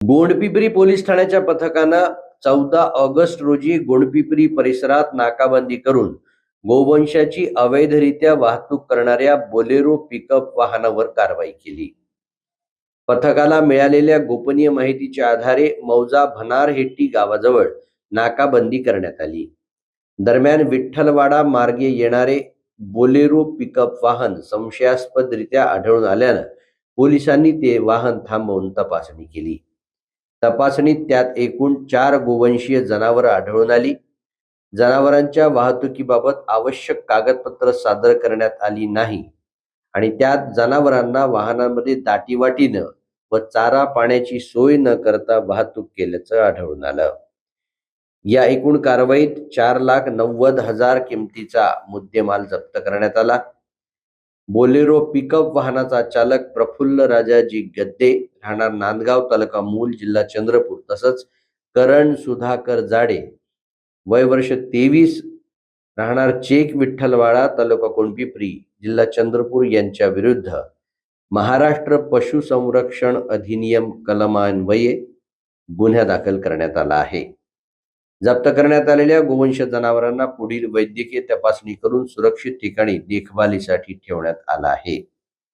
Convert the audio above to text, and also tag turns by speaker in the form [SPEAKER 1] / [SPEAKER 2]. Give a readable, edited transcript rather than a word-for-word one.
[SPEAKER 1] Gondpipri police ठाण्याच्या पथकानं 14 August रोजी गोंडपिंपरी परिसरात नाकाबंदी करून गोवंशाची अवैधरित्या वाहतूक करणाऱ्या बोलेरो पिकअप वाहनावर कारवाई केली. पथकाला मिळालेल्या गोपनीय माहितीच्या आधारे मौजा भनारहेट्टी गावाजवळ नाकाबंदी करण्यात आली. दरम्यान विठ्ठलवाडा मार्गे येणारे बोलेरो पिकअप वाहन संशयास्पदरित्या आढळून आल्यानं पोलिसांनी ते वाहन थांबवून तपासणी केली. तपासणीत त्यात एकूण 4 गोवंशीय जनावरं आढळून आली. जनावरांच्या वाहतुकीबाबत आवश्यक कागदपत्र सादर करण्यात आली नाही आणि त्यात जनावरांना वाहनामध्ये दाटीवाटीनं व चारा पाण्याची सोय न करता वाहतूक केल्याचं आढळून आलं. या एकूण कारवाईत 4,90,000 किमतीचा मुद्देमाल जप्त करण्यात आला. बोलेरो पिकअप वाहनाचा चालक प्रफुल्ल राजाजी गद्दे, राहणार नांदगाव, तालुका मूल, जिल्हा चंद्रपूर, तसंच करण सुधाकर जाडे, वय वर्ष 23, राहणार चेक विठ्ठलवाडा, तालुका गोंडपिंपरी, जिल्हा चंद्रपूर यांच्या विरुद्ध महाराष्ट्र पशुसंरक्षण अधिनियम कलमान्वये गुन्हा दाखल करण्यात आला आहे. जप्त करण्यात आलेल्या गोवंश जनावरांना पुढील वैद्यकीय तपासणी करून सुरक्षित ठिकाणी देखभालीसाठी ठेवण्यात आला आहे.